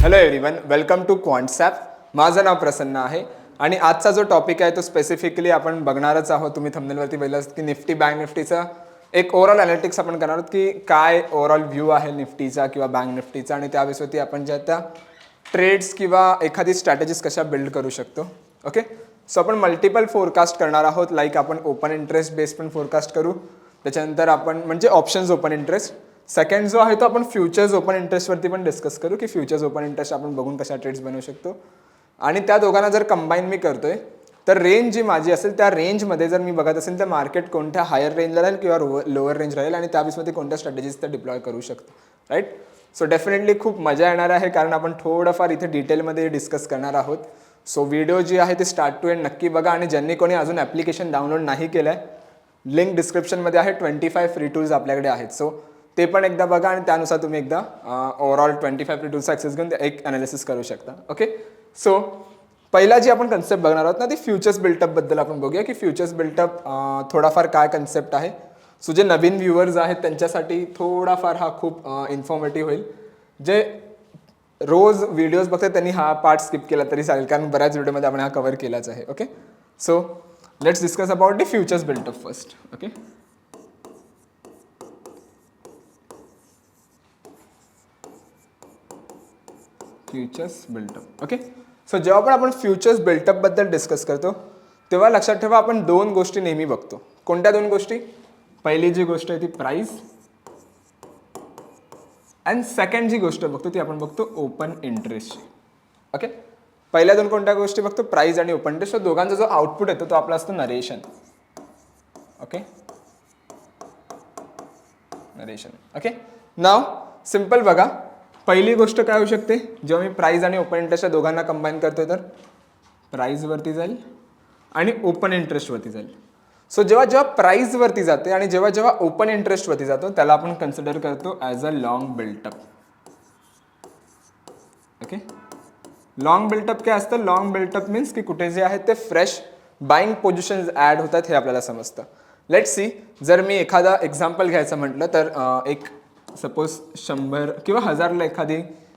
Hello everyone, welcome to Quantsapp. माझं नाव प्रसन्न आहे आणि आजचा जो टॉपिक आहे तो स्पेसिफिकली आपण बघणारच आहोत. तुम्ही थंबनेलवरती पाहिलं की निफ्टी बँक निफ्टीचा एक ओव्हरऑल ॲनालिटिक्स आपण करणार आहोत की काय ओव्हरऑल व्ह्यू आहे निफ्टीचा किंवा बँक निफ्टीचा, आणि त्याविषयी आपण ज्या त्या ट्रेड्स किंवा एखादी स्ट्रॅटेजीज कशा बिल्ड करू शकतो. ओके, सो आपण मल्टिपल फोरकास्ट करणार आहोत. लाईक आपण ओपन इंटरेस्ट बेस पण फोरकास्ट करू, त्याच्यानंतर आपण म्हणजे ऑप्शन्स ओपन इंटरेस्ट. सेकंड जो आहे तो आपण फ्युचर्स ओपन इंटरेस्टवरती पण डिस्कस करू की फ्युचर्स ओपन इंटरेस्ट आपण बघून कशा ट्रेड्स बनवू शकतो. आणि त्या दोघांना जर कंबाईन मी करतोय तर रेंज जी माझी असेल त्या रेंजमध्ये जर मी बघत असेल तर मार्केट कोणत्या हायर रेंजला राहील किंवा लोअर रेंज राहील आणि त्या बेसमध्ये कोणत्या स्ट्रॅटेजीज त्या डिप्लॉय करू शकतो. राईट, सो डेफिनेटली खूप मजा येणार आहे कारण आपण थोडंफार इथे डिटेलमध्ये डिस्कस करणार आहोत. सो व्हिडिओ जी आहे ती स्टार्ट टू एंड नक्की बघा आणि ज्यांनी कोणी अजून ॲप्लिकेशन डाउनलोड नाही केलं आहे लिंक डिस्क्रिप्शनमध्ये आहे. 25 फ्री टूल्स आपल्याकडे आहेत, सो ते पण एकदा बघा आणि त्यानुसार तुम्ही एकदा ओव्हरऑल 25 फ्री टूल्सचा ॲक्सेस घेऊन एक ॲनालिसिस करू शकता. ओके, सो पहिला जी आपण कन्सेप्ट बघणार आहोत ना ती फ्युचर्स बिल्टअपबद्दल आपण बघूया की फ्युचर्स बिल्टअप थोडाफार काय कन्सेप्ट आहे. सो जे नवीन व्ह्युअर्स आहेत त्यांच्यासाठी थोडाफार हा खूप इन्फॉर्मेटिव्ह होईल. जे रोज व्हिडिओज बघतात त्यांनी हा पार्ट स्किप केला तरी चालेल कारण बऱ्याच व्हिडिओमध्ये आपण हा कव्हर केलाच आहे. Okay, so let's discuss about the futures built up first. Okay, futures built up. Okay, so जेव्हा पण आपण फ्युचर्स बिल्टअपबद्दल डिस्कस करतो तेव्हा लक्षात ठेवा आपण दोन गोष्टी नेहमी बघतो. कोणत्या दोन गोष्टी? पहिली जी गोष्ट आहे ती प्राइस अँड सेकंड जी गोष्ट बघतो ती आपण बघतो ओपन इंटरेस्टची. ओके, पहिल्या दोन कोणत्या गोष्टी बघतो? प्राइस आणि ओपन इंटरेस्ट. दोघांचा जो आउटपुट येतो तो आपला असतो नरेशन. Okay, narration. ओके, नाव सिम्पल बघा. पहिली गोष्ट काय होऊ शकते जेव्हा मी प्राइस आणि ओपन इंटरेस्ट दोघांना कंबाईन करतोय तर प्राइसवरती जाईल आणि ओपन इंटरेस्टवरती जाईल. सो जेव्हा जेव्हा प्राइसवरती जाते आणि जेव्हा जेव्हा ओपन इंटरेस्टवरती जातो त्याला आपण कन्सिडर करतो as a long built up. Okay, long built up काय असतं? लॉंग बिल्टअप मीन्स की कुठे जे आहे ते फ्रेश बाईंग पोझिशन्स ॲड होतात हे आपल्याला समजतं. लेट्स सी, जर मी एखादा एक्झाम्पल घ्यायचं म्हटलं तर एक सपोज 100 किंवा 1000ला एखादी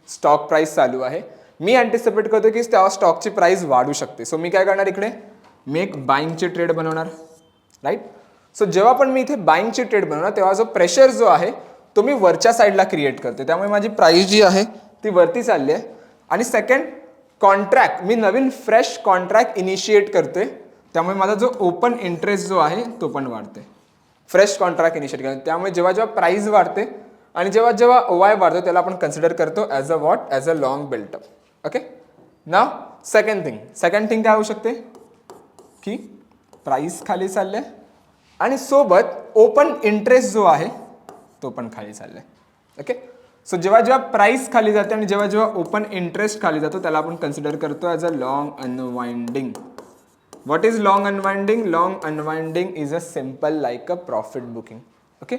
स्टॉक प्राइस चालू आहे. मी अँटिसिपेट करतो की त्या स्टॉकची प्राइस वाढू शकते. सो मी काय करणार इकडे? मी एक बाईंगची ट्रेड बनवणार. राईट, सो जेव्हा पण मी इथे बाईंगची ट्रेड बनवणार तेव्हा जो प्रेशर जो आहे तो मी वरच्या साईडला क्रिएट करते, त्यामुळे माझी प्राइस जी आहे ती वरती चालली आहे. आणि सेकंड, कॉन्ट्रॅक्ट मी नवीन फ्रेश कॉन्ट्रॅक्ट इनिशिएट करते, त्यामुळे माझा जो ओपन इंटरेस्ट जो आहे तो पण वाढते. फ्रेश कॉन्ट्रॅक्ट इनिशिएट करते, त्यामुळे जेव्हा जेव्हा प्राइस वाढते आणि जेव्हा जेव्हा ओवाय वाढतो त्याला आपण कन्सिडर करतो as a what? As a long built up. Okay, now second thing काय होऊ शकते की प्राइस खाली चालले आणि सोबत ओपन इंटरेस्ट जो आहे तो पण खाली चाललाय. ओके, सो जेव्हा जेव्हा प्राइस खाली जाते आणि जेव्हा जेव्हा ओपन इंटरेस्ट खाली जातो त्याला आपण कन्सिडर करतो as a long unwinding. What is long unwinding? Long unwinding is a simple like a profit booking. Okay,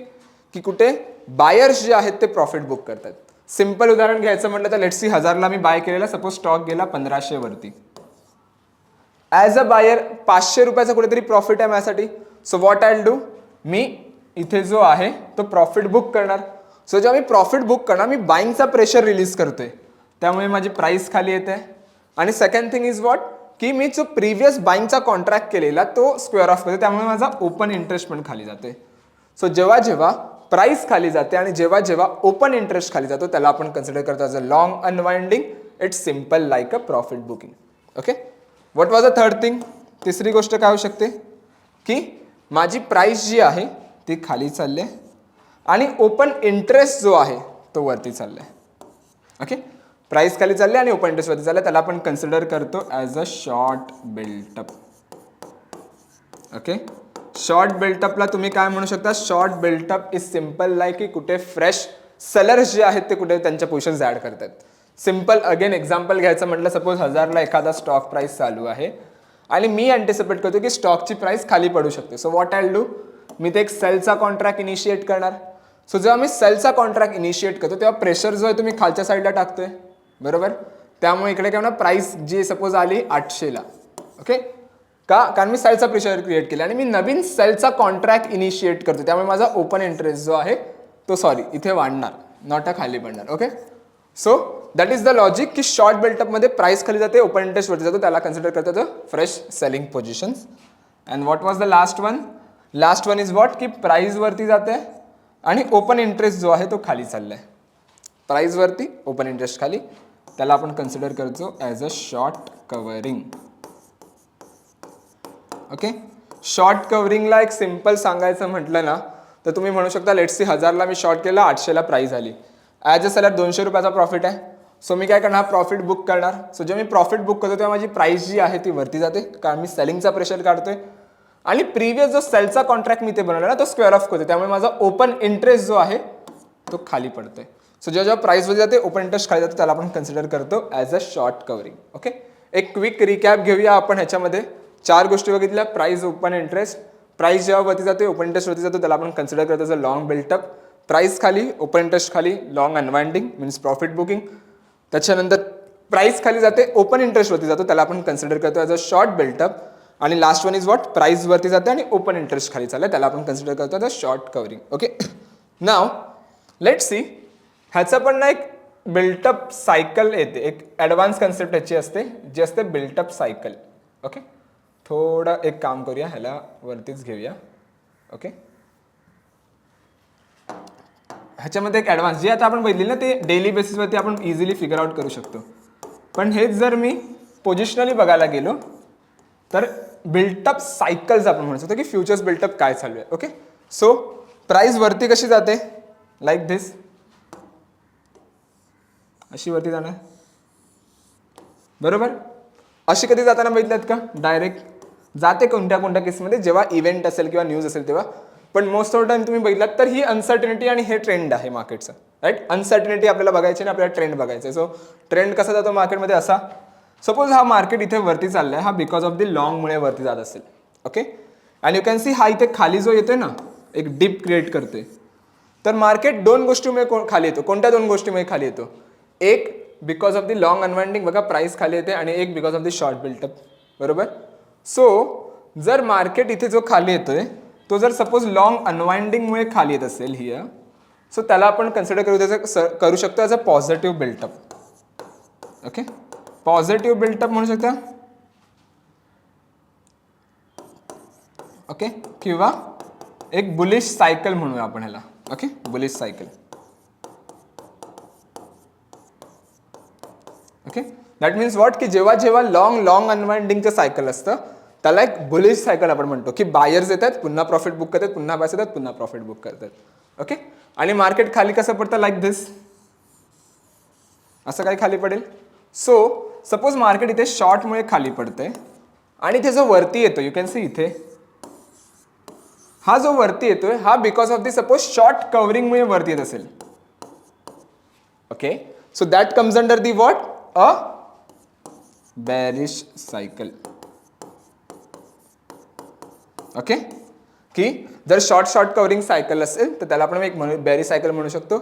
की कुठे बायर्स जे आहेत ते प्रॉफिट बुक करतात. सिम्पल उदाहरण घ्यायचं म्हटलं तर लेट्स सी 1000ला मी बाय केलेला, सपोज स्टॉक गेला 1500 वरती. ॲज अ बायर 500 रुपयाचा कुठेतरी प्रॉफिट आहे माझ्यासाठी. So what I will do? मी इथे जो आहे तो प्रॉफिट बुक करणार. सो जेव्हा मी प्रॉफिट बुक करणार मी बाईंगचा प्रेशर रिलीज करतोय, त्यामुळे माझी प्राइस खाली येते. आणि सेकंड थिंग इज व्हॉट? की मी जो प्रिव्हियस बाईंगचा कॉन्ट्रॅक्ट केलेला तो स्क्वेअर ऑफ करतो, त्यामुळे माझा ओपन इंटरेस्ट पण खाली जाते. सो जेव्हा जेव्हा प्राइस खाली जाते आणि जेव्हा जेव्हा ओपन इंटरेस्ट खाली जातो त्याला आपण कन्सिडर करतो as a long unwinding. It's simple like a profit booking. Okay, what was a third thing? तिसरी गोष्ट काय होऊ शकते की माझी प्राइस जी आहे ती खाली चालली आहे आणि ओपन इंटरेस्ट जो आहे तो वरती चालला आहे. ओके, प्राइस खाली चालली आणि ओपन इंटरेस्ट वरती चालला, त्याला आपण कन्सिडर करतो as a short built up. Okay, short बिल्टअपला तुम्ही काय म्हणू शकता? Short built up is simple like की कुठे फ्रेश सेलर्स जे आहेत ते कुठे त्यांच्या पोझिशन्स ॲड करतात. सिम्पल अगेन एक्झाम्पल घ्यायचं म्हटलं, सपोज 1000ला एखादा स्टॉक प्राइस चालू आहे आणि मी अँटिसिपेट करतो की स्टॉकची प्राइस खाली पडू शकते. So what I will do? मी ते एक सेलचा कॉन्ट्रॅक्ट इनिशिएट करणार. सो जेव्हा मी सेलचा कॉन्ट्रॅक्ट इनिशिएट करतो तेव्हा प्रेशर जो आहे तो मी खालच्या साईडला टाकतोय, बरोबर. त्यामुळे इकडे काय होणार? प्राइस जी सपोज आली 800ला. ओके, का? कारण मी सेलचा प्रेशर क्रिएट केला आणि मी नवीन सेलचा कॉन्ट्रॅक्ट इनिशिएट करतो, त्यामुळे माझा ओपन इंटरेस्ट जो आहे तो इथे वाढणार, नॉट खाली पडणार. Okay, so that is the logic की शॉर्ट बिल्टअपमध्ये प्राइस खाली जाते, ओपन इंटरेस्ट वरती जातो, त्याला कन्सिडर करतात fresh selling positions. And what was the last one? Last one is what की प्राइस वरती जाते आणि ओपन इंटरेस्ट जो आहे तो खाली चाललाय. प्राइस वरती ओपन इंटरेस्ट खाली, त्याला आपण कन्सिडर करतो as a short covering. Okay, short कव्हरिंगला एक सिम्पल सांगायचं म्हटलं ना तर तुम्ही म्हणू शकता लेट्स सी 1000ला मी शॉर्ट केला, 800ला प्राइस आली. ॲज अ सेलर 200 रुपयाचा प्रॉफिट आहे. सो मी काय करणार, प्रॉफिट बुक करणार. सो जेव्हा मी प्रॉफिट बुक करतो तेव्हा माझी प्राइस जी आहे ती वरती जाते कारण मी सेलिंगचा प्रेशर काढतोय आणि प्रिव्हियस जो सेलचा कॉन्ट्रॅक्ट मी ते बनवला ना तो स्क्वेअर ऑफ करतो, त्यामुळे माझा ओपन इंटरेस्ट जो आहे तो खाली पडतोय. सो जेव्हा प्राइस वरती जाते ओपन इंटरेस्ट खाली जातो त्याला आपण कन्सिडर करतो as a short covering. Okay, एक क्विक रिकॅप घेऊया आपण. ह्याच्यामध्ये 4 गोष्टी बघितल्या, प्राइस, ओपन इंटरेस्ट. प्राइस जेव्हा वरती जाते ओपन इंटरेस्ट वरती जातो त्याला आपण कन्सिडर करतो as a long built up. Price खाली ओपन इंटरेस्ट खाली long unwinding means profit booking. त्याच्यानंतर प्राइस खाली जाते ओपन इंटरेस्ट वरती जातो त्याला आपण कन्सिडर करतो ॲज अ शॉर्ट बिल्टअप. आणि last one is what, price वरती जाते आणि ओपन इंटरेस्ट खाली चाललं त्याला आपण कन्सिडर करतो as a short covering. Okay, now let's see ह्याचं पण ना एक बिल्टअप सायकल येते, एक ॲडव्हान्स कन्सेप्ट ह्याची असते जी असते बिल्टअप सायकल. ओके, थोडं एक काम करूया, ह्याला वरतीच घेऊया. ओके, ह्याच्यामध्ये एक ॲडव्हान्स जे आता आपण बघितली ना ते डेली बेसिसवरती आपण इझिली फिगर आउट करू शकतो. पण हेच जर मी पोझिशनली बघायला गेलो तर बिल्टअप सायकल्स आपण म्हणू शकतो की फ्युचर्स बिल्टअप काय चालू आहे. ओके, सो प्राइस वरती कशी जाते, लाईक दिस, अशी वरती जाणार बरोबर. अशी कधी जाताना बघितल्यात का, डायरेक्ट जाते कोणत्या कोणत्या केसमध्ये जेव्हा इव्हेंट असेल किंवा न्यूज असेल तेव्हा. पण मोस्ट ऑफ द टाइम तुम्ही बघितलात तर ही अनसर्टनिटी आणि हे ट्रेंड आहे मार्केटचं. राईट, अनसर्टनिटी आपल्याला बघायची आणि आपल्याला ट्रेंड बघायचं. सो ट्रेंड कसा जातो मार्केटमध्ये असा, सपोज हा मार्केट इथे वरती चाललाय, हा बिकॉज ऑफ द लॉंगमुळे वरती जात असेल. Okay, and you can C हा इथे खाली जो येतोय ना एक डिप क्रिएट करते, तर मार्केट 2 गोष्टीमुळे खाली येतो. कोणत्या 2 गोष्टीमुळे खाली येतो, एक because of the long unwinding बघा प्राइस खाली येते आणि एक because of the short built up बरोबर. सो जर मार्केट इथे जो खाली येतोय तो जर सपोज लॉंग अनवाइंडिंगमुळे खाली येत असेल हिअर, सो त्याला आपण कन्सिडर करू शकतो as a positive built up. Okay, positive built up म्हणू शकता. ओके, किंवा एक बुलिश सायकल म्हणूया आपण ह्याला. Okay, bullish cycle. Okay, that means what की जेव्हा जेव्हा लॉंग अनवाइंडिंगचं सायकल असतं त्याला एक बुलिश सायकल आपण म्हणतो की बायर्स येतात पुन्हा प्रॉफिट बुक करतात, पुन्हा बायर्स येतात पुन्हा प्रॉफिट बुक करतात. ओके, आणि मार्केट खाली कसं पडतं, लाईक दिस, असं काही खाली पडेल. सो सपोज मार्केट इथे शॉर्टमुळे खाली पडते आणि इथे जो वरती येतो यू कॅन सी इथे हा जो वरती येतोय हा because of the suppose short कव्हरिंगमुळे वरती येत असेल. Okay, so that comes under the what, a bearish cycle. Okay, की जर शॉर्ट कव्हरिंग सायकल असेल तर त्याला आपण एक बेरिश सायकल म्हणू शकतो,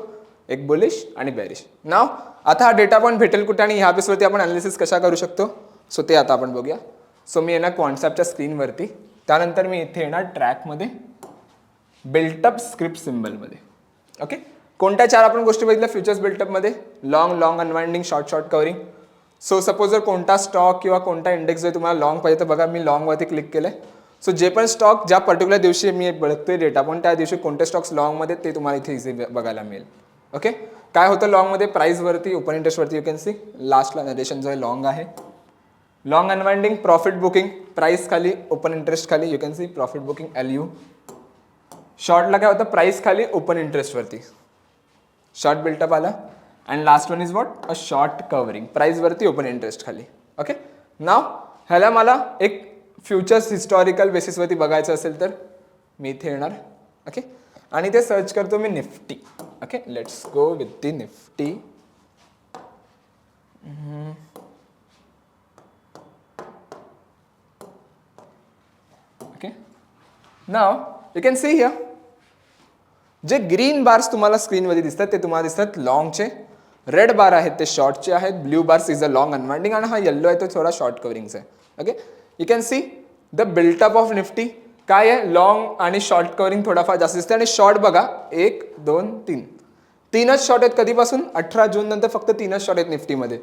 एक बुलिश आणि बेरिश. नाव आता हा डेटा पॉईंट भेटेल कुठे आणि ह्या बेसवरती आपण अनालिसिस कशा करू शकतो, सो ते आता आपण बघूया. सो मी येणार कॉन्सेप्टच्या स्क्रीनवरती, त्यानंतर मी इथे येणार ट्रॅकमध्ये बिल्टअप स्क्रिप्ट सिम्बलमध्ये. ओके, कोणत्या 4 आपण गोष्टी बघितल्या फ्युचर्स बिल्टअपमध्ये, long unwinding, short covering. So suppose जर कोणता स्टॉक किंवा कोणता इंडेक्स जर तुम्हाला लॉंग पाहिजे तर बघा मी लॉंगवरती क्लिक केलंय. सो जे पण स्टॉक ज्या पर्टिक्युलर दिवशी मी बघतोय डेटा पॉईंट त्या दिवशी कोणते स्टॉक्स लॉंगमध्ये ते तुम्हाला इथे इझी बघायला मिळेल. ओके, काय होतं लॉंगमध्ये, प्राइसवरती ओपन इंटरेस्टवरती यू कॅन सी लास्टला नरेशन जो आहे लॉंग आहे. Long unwinding profit booking, price खाली ओपन इंटरेस्ट खाली you can see profit booking LU. शॉर्टला काय होतं, प्राइस खाली ओपन इंटरेस्टवरती शॉर्ट बिल्टअप आला. And last one is what, a short covering, प्राइसवरती ओपन इंटरेस्ट खाली. ओके, नाव ह्याला मला एक फ्युचर्स हिस्टॉरिकल बेसिसवरती बघायचं असेल तर मी इथे येणार. ओके, आणि ते सर्च करतो मी Nifty. Okay, let's go with the Nifty. Okay, now you can see here जे ग्रीन बार्स तुम्हाला स्क्रीनमध्ये दिसतात ते तुम्हाला दिसतात लॉंगचे, रेड बार आहेत ते शॉर्टचे आहेत, blue bars is a long unwinding आणि हा येल्लो आहे तो थोडा शॉर्ट कव्हरिंगचा आहे. Okay, you can see the built up of Nifty काय आहे, लॉंग आणि शॉर्ट कव्हरिंग थोडाफार जास्त दिसते आणि शॉर्ट बघा 1 2 3 3च शॉर्ट आहेत कधीपासून 18 जून नंतर फक्त 3च शॉर्ट आहेत निफ्टीमध्ये.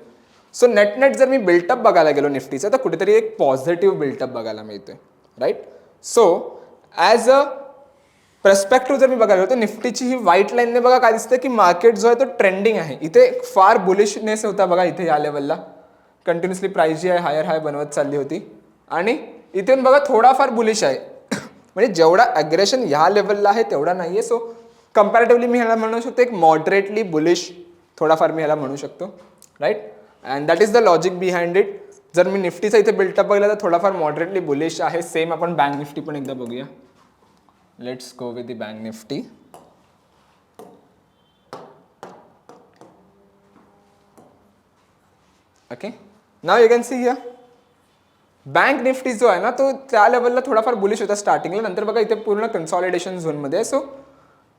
सो नेट जर मी बिल्टअप बघायला गेलो निफ्टीचा तर कुठेतरी एक पॉझिटिव्ह बिल्टअप बघायला मिळतोय, right. So as a perspective जर मी बघायला गेलो तर निफ्टीची ही व्हाईट लाईनने बघा काय दिसतं की मार्केट जो आहे तो ट्रेंडिंग आहे. इथे फार बुलिशनेस होता बघा, इथे या लेवलला कंटिन्युअसली प्राइस जी आहे हायर हाय बनवत चालली होती आणि इथून बघा थोडाफार बुलिश आहे. म्हणजे जेवढा अग्रेशन ह्या लेवलला आहे तेवढा नाही आहे. सो कम्पॅरेटिव्हली मी ह्याला म्हणू शकतो एक मॉडरेटली बुलिश थोडाफार मी ह्याला म्हणू शकतो, right. And that is the logic behind it. जर मी निफ्टीचा इथे बिल्टअप बघितला तर थोडाफार मॉडरेटली बुलिश आहे. सेम आपण बँक निफ्टी पण एकदा बघूया. Let's go with the bank Nifty. Okay, now you can see here bank Nifty जो आहे ना तो त्या लेवलला थोडाफार बुलिश होता स्टार्टिंगला, नंतर बघा इथे पूर्ण कन्सॉलिडेशन झोनमध्ये आहे. सो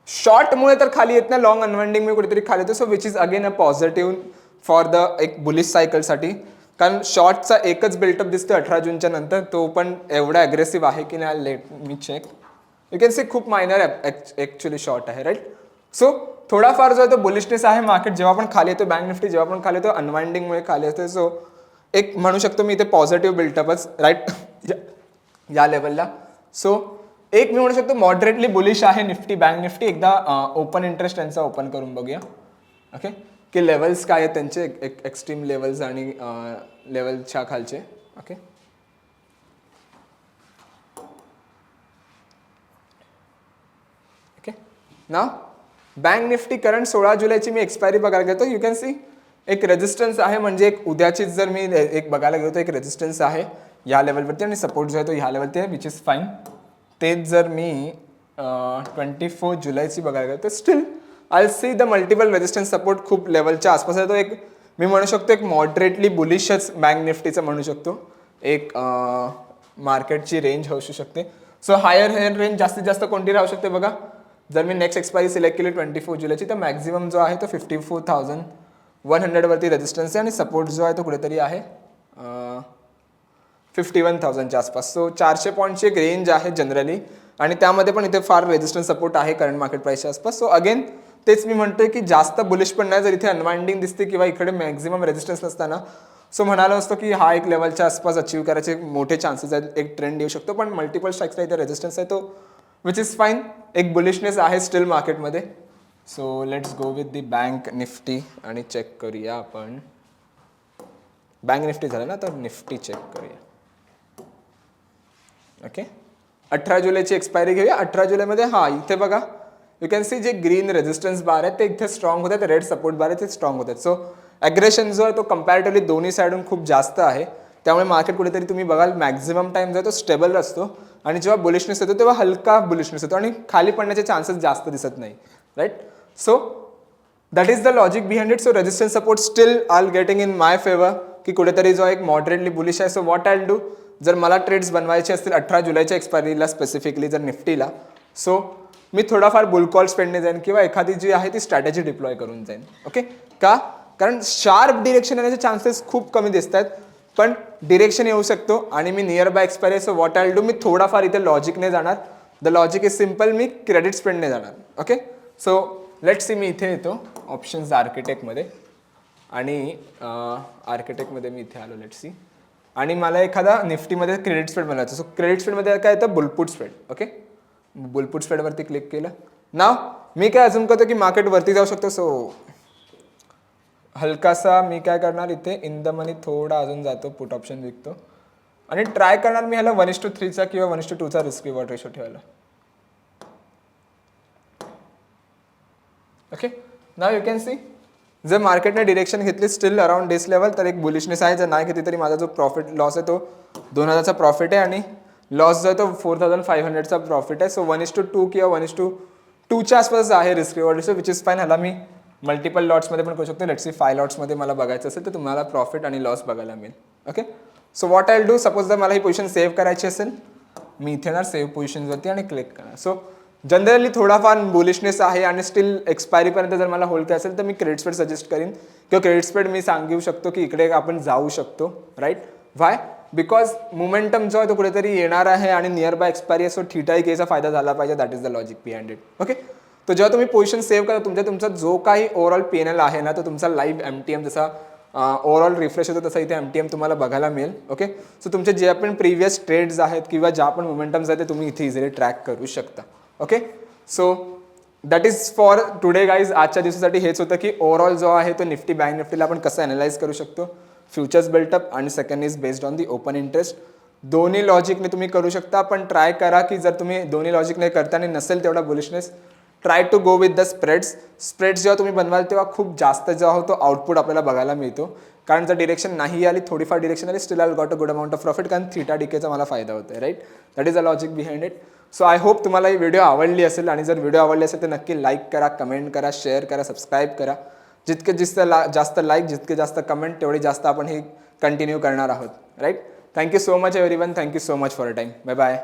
शॉर्टमुळे तर खाली येत नाही, लॉंग अनवाइंडिंगमुळे कुठेतरी खाली येतो. So which is again a positive for the एक बुलिश सायकलसाठी, कारण शॉर्टचा एकच बिल्टअप दिसतो 18 जूनच्या नंतर, तो पण एवढा अग्रेसिव्ह आहे की नाही. Let me check. You can see खूप मायनर ॲक्च्युली शॉर्ट आहे, राईट. सो थोडाफार जो आहे तो बुलिशनेस आहे. मार्केट जेव्हा पण खाली येतो, बँक निफ्टी जेव्हा पण खाली येतो अनवाइंडिंगमुळे खाली येतो. सो एक म्हणू शकतो मी इथे पॉझिटिव्ह बिल्टअपच, राईट, या लेवलला. सो एक मी म्हणू शकतो मॉडरेटली बुलिश आहे निफ्टी, बँक निफ्टी. एकदा ओपन इंटरेस्ट त्यांचा ओपन करून बघूया, ओके, की लेवल्स काय आहेत त्यांचे, एक्स्ट्रीम लेवल्स आणि लेवलच्या खालचे. Okay, okay. ना बँक निफ्टी करंट 16 जुलैची मी एक्सपायरी बघायला गेलो. यू कॅन सी एक रेजिस्टन्स आहे, म्हणजे एक उद्याचीच जर मी एक बघायला गेलो तर एक रेजिस्टन्स आहे या लेवलवरती आणि सपोर्ट जो आहे तो ह्या लेवलवरती आहे, विच इज फाईन. तेच जर मी 24 जुलैची बघायला गेलो तर still I see the multiple resistance support खूप लेवलच्या आसपास आहे. तो एक मी म्हणू शकतो एक मॉडरेटली बुलिशच बँक निफ्टीचं म्हणू शकतो, एक मार्केटची रेंज होऊ शकते. सो हायर रेंज जास्तीत जास्त कोणती राहू शकते बघा. जर मी नेक्स्ट एक्सपायरी सिलेक्ट केली 24 जुलैची तर मॅक्झिमम जो आहे तो 54,100 वरती रेजिस्टन्स आहे आणि सपोर्ट जो आहे तो कुठेतरी आहे 51,000च्या आसपास. सो 400 पॉईंटची एक रेंज आहे जनरली आणि त्यामध्ये पण इथे फार रेजिस्टन्स सपोर्ट आहे करंट मार्केट प्राइसच्या आसपास. सो अगेन तेच मी म्हणतोय की जास्त बुलिश पण नाही. जर इथे अनवाइंडिंग दिसते किंवा इकडे मॅक्झिमम रेजिस्टन्स नसताना सो म्हणालो असतो की हा एक लेवलच्या आसपास अचीव्ह करायचे मोठे चान्सेस आहेत, एक ट्रेंड येऊ शकतो. पण मल्टिपल स्ट्राईक्सला इथे रेजिस्टन्स आहे तो विच इज फाईन. एक बुलिशनेस आहे स्टील मार्केटमध्ये. So let's go with the bank Nifty आणि चेक करूया आपण. बँक निफ्टी झालं ना तर निफ्टी चेक करूया. ओके, 18 जुलैची एक्सपायरी घेऊया. 18 जुलैमध्ये हा इथे बघा यू कॅन सी जे ग्रीन रेजिस्टन्स बार आहेत ते इथे स्ट्रॉंग होत आहेत, रेड सपोर्ट बार आहेत ते स्ट्रॉंग होत आहेत. सो ॲग्रेशन जो आहे तो कम्पॅरेटिव्हली दोन्ही साईडून खूप जास्त आहे. त्यामुळे मार्केट कुठेतरी तुम्ही बघाल मॅक्झिमम टाइम जो आहे तो स्टेबल असतो आणि जेव्हा बुलिशनेस येतो तेव्हा हलका बुलिशनेस येतो आणि खाली पडण्याचे चान्सेस जास्त दिसत नाही, right. So that is the logic behind it. So resistance support still all getting in my favour की कुठेतरी जो एक मॉडरेटली बुलिश आहे. सो व्हॉट आय डू, जर मला ट्रेड्स बनवायचे असतील 18 जुलैच्या एक्सपायरीला स्पेसिफिकली जर निफ्टीला, सो मी थोडाफार बुल कॉल स्पेंडने जाईन किंवा एखादी जी आहे ती स्ट्रॅटेजी डिप्लॉय करून जाईन. ओके, का, कारण शार्प डिरेक्शन येण्याचे चान्सेस खूप कमी दिसत आहेत, पण डिरेक्शन येऊ शकतो आणि मी near by expiry. So what I do, मी थोडाफार इथे लॉजिकने जाणार. द लॉजिक इज सिम्पल, मी क्रेडिट स्पेंडने जाणार. ओके, सो लेट्स सी मी इथे येतो ऑप्शन्स आर्किटेक्टमध्ये आणि आर्किटेक्टमध्ये मी इथे आलो. लेट्स सी आणि मला एखादा निफ्टीमध्ये क्रेडिट स्प्रेड बनवायचं. सो क्रेडिट स्प्रेडमध्ये काय येतं, बुलपुट स्प्रेड. ओके, बुलपुट स्प्रेडवरती क्लिक केलं. नाव मी काय अजून करतो की मार्केट वरती जाऊ शकतो. सो हलकासा मी काय करणार इथे इन द मनी थोडा अजून जातो, पुट ऑप्शन विकतो आणि ट्राय करणार मी ह्याला 1:3चा किंवा 1:2चा रिस्क रिवॉर्ड रेशो ठेवायला. Okay, now you can C जर मार्केटने डिरेक्शन घेतली स्टील अराउंड दिस लेवल तर एक बुलिशनेस आहे. जर नाही घेतली तरी माझा जो प्रॉफिट लॉस आहे तो 2,000चा प्रॉफिट आहे आणि लॉस जो आहे तो 4,500चा प्रॉफिट आहे. सो 1:2 किंवा 1:2च्या आसपास आहे risk reward ratio, which is fine. ह्याला मी मल्टिपल लॉट्समध्ये पण करू शकतो. लेट्स सी 5 लॉट्समध्ये मला बघायचं असेल तर तुम्हाला प्रॉफिट आणि लॉस बघायला मिळेल. Okay, so what I do, suppose जर मला ही पोझिशन सेव्ह करायची असेल मी इथे येणार सेव्ह पोझिशनवरती आणि क्लिक करणार. सो जनरली थोडाफार बुलिशनेस आहे आणि स्टील एक्सपायरीपर्यंत जर मला होल्ड करायचं असेल तर मी क्रेडिट स्प्रेड सजेस्ट करीन किंवा क्रेडिट स्प्रेड मी सांगू शकतो की इकडे आपण जाऊ शकतो, राईट. व्हाय, बिकॉज मोमेंटम जो आहे तो कुठेतरी येणार आहे आणि नियर बाय एक्सपायरी आहे. सो थीटा घ्यायचा फायदा झाला पाहिजे. That is the logic behind it. Okay, तर जेव्हा तुम्ही पोझिशन सेव्ह करा तुमचा जो काही ओव्हरऑल PNL आहे ना तो तुमचा लाईव्ह MTM जसा ओव्हरऑल रिफ्रेश होतो तसा इथे MTM तुम्हाला बघायला मिळेल. ओके, सो तुमचे जे पण प्रिव्हियस ट्रेड्स आहेत किंवा ज्या पण मोमेंटम्स आहेत ते तुम्ही इथे इझिली ट्रॅक करू शकता. Okay, so that is for today guys. आजच्या दिवसासाठी हेच होतं की ओव्हरऑल जो आहे तो निफ्टी बँक निफ्टीला आपण कसं अनालाइज करू शकतो. फ्युचर्स बिल्टअप आणि second is based on the open interest. दोन्ही लॉजिकने तुम्ही करू शकता, पण ट्राय करा की जर तुम्ही दोन्ही लॉजिकने करताना नसेल तेवढा bullishness, try to go with the spreads जेव्हा तुम्ही बनवाल तेव्हा खूप जास्त जो होतो आउटपुट आपल्याला बघायला मिळतो. कारण जर डिरेक्शन नाही आली, थोडीफार डिरेक्शन आली, still I got a good amount of profit, कारण थीटा डीकेचा मला फायदा होतो आहे. Right, that is a logic behind it. So I hope तुम्हाला ही व्हिडिओ आवडली असेल, आणि जर व्हिडिओ आवडली असेल तर नक्की लाईक करा, कमेंट करा, शेअर करा, सबस्क्राईब करा. जितके जास्त लाईक, जितके जास्त कमेंट, तेवढे जास्त आपण हे कंटिन्यू करणार आहोत. Right, thank you so much everyone. Thank you so much for a time. Bye bye.